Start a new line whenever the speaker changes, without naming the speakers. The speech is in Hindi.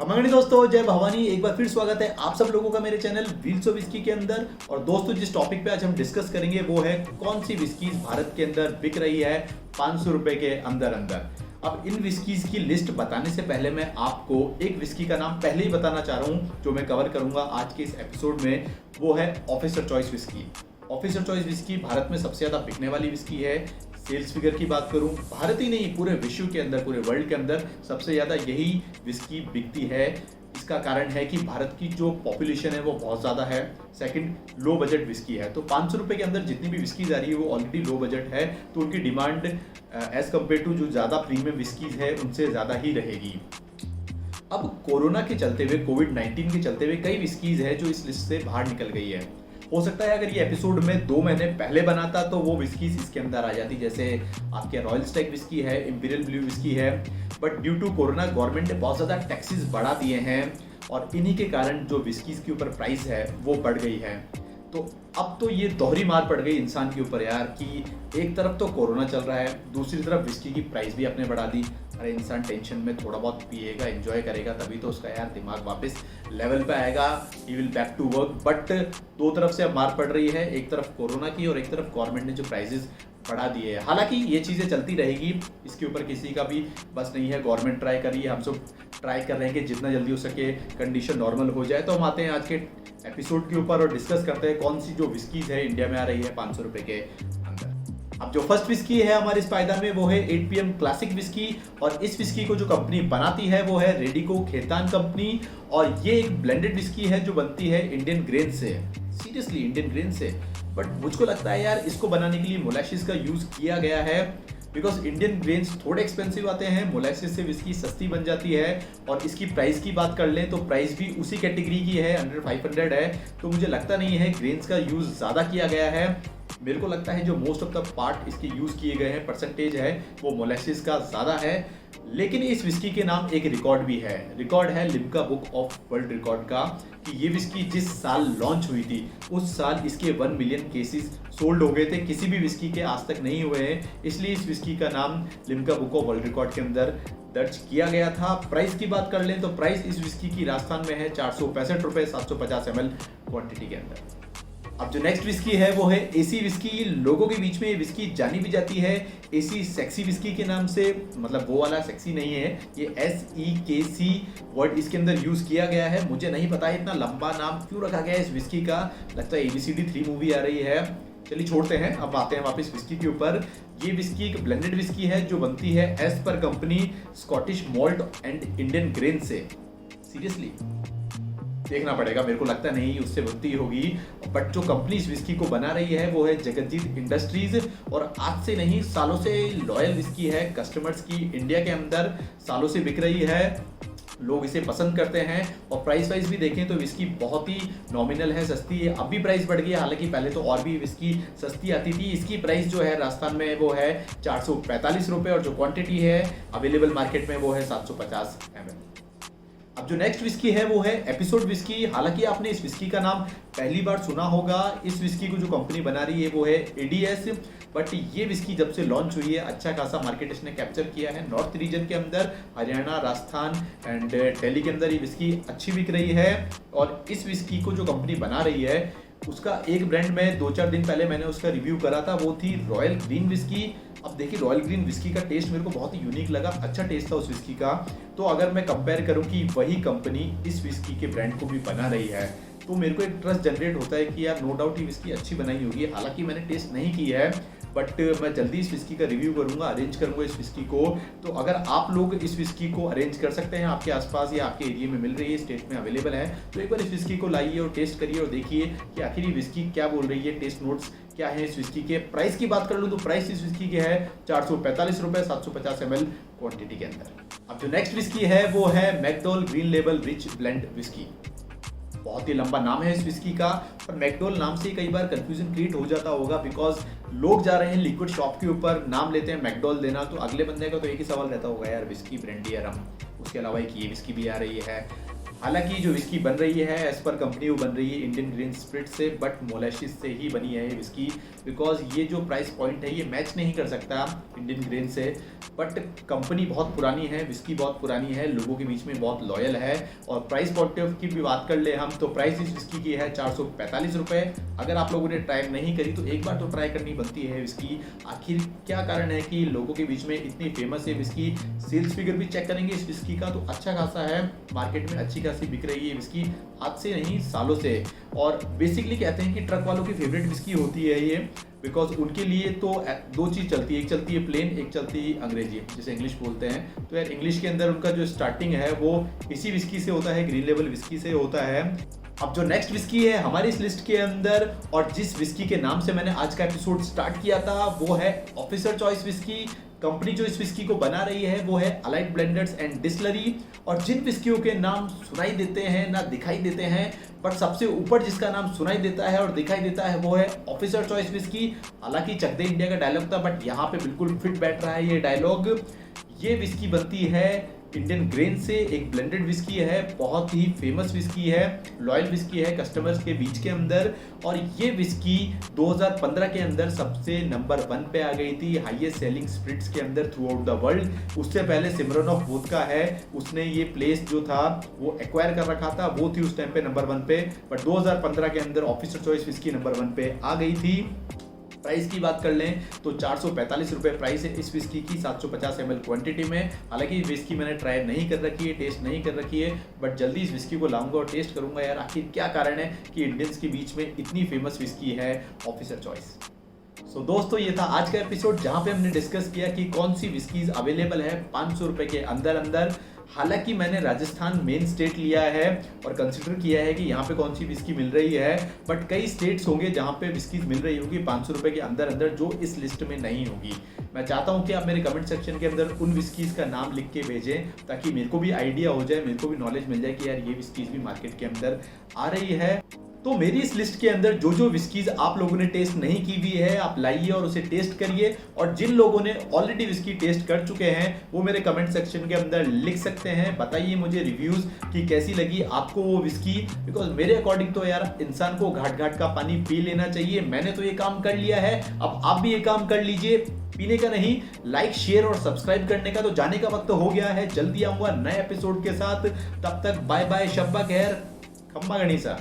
खमंगनी दोस्तों, जय भवानी। एक बार फिर स्वागत है आप सब लोगों का मेरे चैनल व्हील्स ऑफ विस्की के अंदर। और दोस्तों, जिस टॉपिक पे आज हम डिस्कस करेंगे वो है कौन सी विस्कीज भारत के अंदर बिक रही है 500 रुपए के अंदर अंदर। अब इन विस्कीज की लिस्ट बताने से पहले मैं आपको एक विस्की का नाम पहले ही बताना चाह रहा हूँ जो मैं कवर करूंगा आज के इस एपिसोड में। वो है officer choice whisky. Officer choice whisky Bharat में सबसे ज्यादा बिकने वाली विस्की है। सेल्स फिगर की बात करूं, भारत ही नहीं पूरे विश्व के अंदर, पूरे वर्ल्ड के अंदर सबसे ज़्यादा यही विस्की बिकती है। इसका कारण है कि भारत की जो पॉपुलेशन है वो बहुत ज़्यादा है। सेकंड, लो बजट विस्की है। तो 500 रुपये के अंदर जितनी भी विस्कीज आ रही है वो ऑलरेडी लो बजट है, तो उनकी डिमांड एज कम्पेयर टू जो ज़्यादा प्रीमियम विस्कीज है उनसे ज़्यादा ही रहेगी। अब कोरोना के चलते हुए, कोविड-19 के चलते हुए कई विस्कीज है जो इस लिस्ट से बाहर निकल गई है। हो सकता है अगर ये एपिसोड में 2 महीने पहले बनाता तो वो विस्कीज इसके अंदर आ जाती, जैसे आपके रॉयल स्टैग विस्की है, इंपीरियल ब्लू विस्की है। But due to corona government ने बहुत ज़्यादा टैक्सेस बढ़ा दिए हैं और इन्हीं के कारण जो विस्कीज के ऊपर प्राइस है वो बढ़ गई है। तो अब तो ये दोहरी मार पड़ गई इंसान के ऊपर यार, कि एक तरफ तो कोरोना चल रहा है, दूसरी तरफ विस्की की प्राइस भी आपने बढ़ा दी। अरे इंसान टेंशन में थोड़ा बहुत पिएगा, एंजॉय करेगा, तभी तो उसका यार दिमाग वापस लेवल पे आएगा, he will back to work. But दो तरफ से अब मार पड़ रही है, एक तरफ कोरोना की और एक तरफ गवर्नमेंट ने जो प्राइजेस बढ़ा दिए है। हालांकि ये चीज़ें चलती रहेगी, इसके ऊपर किसी का भी बस नहीं है। गवर्नमेंट ट्राई कर रही है, हम सब ट्राई कर रहे हैं कि जितना जल्दी हो सके कंडीशन नॉर्मल हो जाए। तो हम आते हैं आज के एपिसोड के ऊपर और डिस्कस करते हैं कौन सी जो विस्कीज है इंडिया में आ रही है 500 रुपए के अंदर। अब जो फर्स्ट विस्की है हमारे इस पायदान में वो है 8 PM क्लासिक विस्की। और इस विस्की को जो कंपनी बनाती है वो है रेडिको खेतान कंपनी। और ये एक ब्लेंडेड विस्की है जो बनती है इंडियन ग्रेन से। सीरियसली इंडियन ग्रेन से। बट मुझको लगता है यार इसको बनाने के लिए मोलासिस का यूज किया गया है, बिकॉज इंडियन ग्रेन्स थोड़े एक्सपेंसिव आते हैं, मोलासिस से विस्की सस्ती बन जाती है। और इसकी प्राइस की बात कर लें तो प्राइस भी उसी कैटेगरी की है, अंडर 500 है। तो मुझे लगता नहीं है ग्रेन्स का यूज ज़्यादा किया गया है। मेरे को लगता है जो मोस्ट ऑफ द पार्ट इसके यूज किए गए हैं, परसेंटेज है वो मोलासिस का ज़्यादा है। लेकिन इस विस्की के नाम एक रिकॉर्ड भी है, रिकॉर्ड है Limca book of world record का, कि ये विस्की जिस साल लॉन्च हुई थी उस साल इसके 1 मिलियन केसेस सोल्ड हो गए थे। किसी भी विस्की के आज तक नहीं हुए हैं, इसलिए इस विस्की का नाम Limca book of world record के अंदर दर्ज किया गया था। प्राइस की बात कर लें तो प्राइस इस विस्की की राजस्थान में है 465 रुपये 750 ml क्वांटिटी के अंदर। अब जो नेक्स्ट विस्की है वो है एसी विस्की। लोगों के बीच में ये विस्की जानी भी जाती है एसी सेक्सी विस्की के नाम से, मतलब वो वाला सेक्सी नहीं है, ये SEKC वर्ड इसके अंदर यूज किया गया है। मुझे नहीं पता है इतना लंबा नाम क्यों रखा गया है इस विस्की का, लगता है ABCD 3 मूवी आ रही है। चलिए छोड़ते हैं, अब आते हैं वापस विस्की के ऊपर। ये विस्की एक ब्लेंडेड विस्की है जो बनती है एज पर company Scottish malt and Indian grain से। सीरियसली देखना पड़ेगा, मेरे को लगता नहीं उससे बनती होगी। बट जो कंपनी इस विस्की को बना रही है वो है जगतजीत इंडस्ट्रीज। और आज से नहीं, सालों से लॉयल विस्की है कस्टमर्स की, इंडिया के अंदर सालों से बिक रही है, लोग इसे पसंद करते हैं। और प्राइस वाइज भी देखें तो विस्की बहुत ही नॉमिनल है, सस्ती है। अब भी प्राइस बढ़ गई है, हालांकि पहले तो और भी विस्की सस्ती आती थी। इसकी प्राइस जो है राजस्थान में वो है 445 रुपये और जो क्वांटिटी है अवेलेबल मार्केट में वो है 750 ml। अब जो नेक्स्ट विस्की है वो है एपिसोड विस्की। हालांकि आपने इस विस्की का नाम पहली बार सुना होगा। इस विस्की को जो कंपनी बना रही है वो है ADS। बट ये विस्की जब से लॉन्च हुई है अच्छा खासा मार्केट इसने कैप्चर किया है नॉर्थ रीजन के अंदर, हरियाणा, राजस्थान एंड दिल्ली के अंदर ये विस्की अच्छी बिक रही है। और इस विस्की को जो कंपनी बना रही है उसका एक ब्रांड में 2-4 दिन पहले मैंने उसका रिव्यू करा था, वो थी रॉयल ग्रीन विस्की। अब देखिए रॉयल ग्रीन विस्की का टेस्ट मेरे को बहुत ही यूनिक लगा, अच्छा टेस्ट था उस विस्की का। तो अगर मैं कंपेयर करूं कि वही कंपनी इस विस्की के ब्रांड को भी बना रही है तो मेरे को एक ट्रस्ट जनरेट होता है कि यार नो डाउट ये विस्की अच्छी बनाई होगी। हालांकि मैंने टेस्ट नहीं की है, बट मैं जल्दी इस विस्की का रिव्यू करूंगा, अरेंज करूंगा इस विस्की को। तो अगर आप लोग इस विस्की को अरेंज कर सकते हैं, आपके आसपास या आपके एरिया में मिल रही है, स्टेट में अवेलेबल है, तो एक बार इस विस्की को लाइए और टेस्ट करिए और देखिए कि आखिर ये विस्की क्या बोल रही है, टेस्ट नोट्स क्या है इस विस्की के। प्राइस की बात कर लूँ तो प्राइस इस विस्की के है 445 रुपये 750 ml क्वांटिटी के अंदर। अब जो नेक्स्ट विस्की है वो है McDowell green label rich blend whisky. बहुत ही लंबा नाम है इस विस्की का, पर मैकडॉल नाम से कई बार कंफ्यूजन क्रिएट हो जाता होगा, बिकॉज लोग जा रहे हैं लिक्विड शॉप के ऊपर, नाम लेते हैं मैकडॉल देना, तो अगले बंदे का तो एक ही सवाल रहता होगा यार विस्की, ब्रांडी या रम, उसके अलावा एक ये विस्की भी आ रही है। हालांकि जो विस्की बन रही है एज पर कंपनी वो बन रही है इंडियन ग्रेन स्पिरिट से, बट मोलेसिस से ही बनी है ये विस्की, बिकॉज ये जो प्राइस पॉइंट है ये मैच नहीं कर सकता इंडियन ग्रेन से। बट कंपनी बहुत पुरानी है, विस्की बहुत पुरानी है, लोगों के बीच में बहुत लॉयल है। और प्राइस पॉइंट ऑफ की भी बात कर ले हम तो प्राइस इस विस्की की है 445 रुपये। अगर आप लोगों ने ट्राई नहीं करी तो एक बार तो ट्राई करनी बनती है विस्की। आखिर क्या कारण है कि लोगों के बीच में इतनी फेमस है विस्की? सेल्स फिगर भी चेक करेंगे इस विस्की का तो अच्छा खासा है, मार्केट में अच्छी खासी बिक रही है विस्की, आज से नहीं सालों से। और बेसिकली कहते हैं कि ट्रक वालों की फेवरेट विस्की होती है ये, बिकॉज उनके लिए तो दो चीज़ चलती है, एक चलती है प्लेन, एक चलती है अंग्रेजी जिसे इंग्लिश बोलते हैं। तो यार इंग्लिश के अंदर उनका जो स्टार्टिंग है वो इसी विस्की से होता है, ग्रीन लेबल विस्की से होता है। अब जो नेक्स्ट विस्की है हमारी इस लिस्ट के अंदर और जिस विस्की के नाम से मैंने आज का एपिसोड स्टार्ट किया था वो है ऑफिसर चॉइस विस्की। कंपनी जो इस विस्की को बना रही है वो है अलाइड ब्लेंडर्स एंड डिस्टिलरी। और जिन विस्कियों के नाम सुनाई देते हैं ना दिखाई देते हैं, बट सबसे ऊपर जिसका नाम सुनाई देता है और दिखाई देता है वो है ऑफिसर चॉइस विस्की। हालांकि चक दे इंडिया का डायलॉग था बट यहाँ पे बिल्कुल फिट बैठ रहा है ये डायलॉग। ये विस्की बनती है इंडियन ग्रेन से, एक ब्लेंडेड विस्की है, बहुत ही फेमस विस्की है, लॉयल विस्की है कस्टमर्स के बीच के अंदर। और ये विस्की 2015 के अंदर सबसे नंबर 1 पे आ गई थी हाईएस्ट सेलिंग स्पिरिट्स के अंदर थ्रू आउट द वर्ल्ड। उससे पहले सिमरनॉफ वोदका है, उसने ये प्लेस जो था वो एक्वायर कर रखा था, वो थी उस टाइम पे नंबर 1 पे। बट 2015 के अंदर ऑफिसर चॉइस विस्की नंबर 1 पे आ गई थी। प्राइस की बात कर लें तो 445 रुपये प्राइस है इस विस्की की 750 ml क्वांटिटी में। हालांकि विस्की मैंने ट्राई नहीं कर रखी है, टेस्ट नहीं कर रखी है, बट जल्दी इस विस्की को लाऊंगा और टेस्ट करूंगा यार आखिर क्या कारण है कि इंडियंस के बीच में इतनी फेमस विस्की है ऑफिसर चॉइस। सो दोस्तों ये था आज का एपिसोड जहां पे हमने डिस्कस किया कि कौन सी विस्कीज अवेलेबल है 500 रुपये के अंदर अंदर। हालांकि मैंने राजस्थान मेन स्टेट लिया है और कंसिडर किया है कि यहाँ पे कौन सी विस्की मिल रही है, बट कई स्टेट्स होंगे जहाँ पे विस्कीज मिल रही होगी 500 रुपये के अंदर अंदर जो इस लिस्ट में नहीं होगी। मैं चाहता हूँ कि आप मेरे कमेंट सेक्शन के अंदर उन विस्कीज का नाम लिख के भेजें ताकि मेरे को भी आइडिया हो जाए, मेरे को भी नॉलेज मिल जाए कि यार ये विस्कीज भी मार्केट के अंदर आ रही है। तो मेरी इस लिस्ट के अंदर जो जो विस्कीज आप लोगों ने टेस्ट नहीं की हुई है आप लाइए और उसे टेस्ट करिए। और जिन लोगों ने ऑलरेडी विस्की टेस्ट कर चुके हैं वो मेरे कमेंट सेक्शन के अंदर लिख सकते हैं, बताइए मुझे रिव्यूज कि कैसी लगी आपको वो विस्की। बिकॉज मेरे अकॉर्डिंग तो यार इंसान को घाट घाट का पानी पी लेना चाहिए। मैंने तो ये काम कर लिया है, अब आप भी ये काम कर लीजिए। पीने का नहीं, लाइक शेयर और सब्सक्राइब करने का तो जाने का वक्त हो गया है। जल्दी आऊंगा नए एपिसोड के साथ, तब तक बाय बाय, शब्बा खैर, खम्मा गणिसा।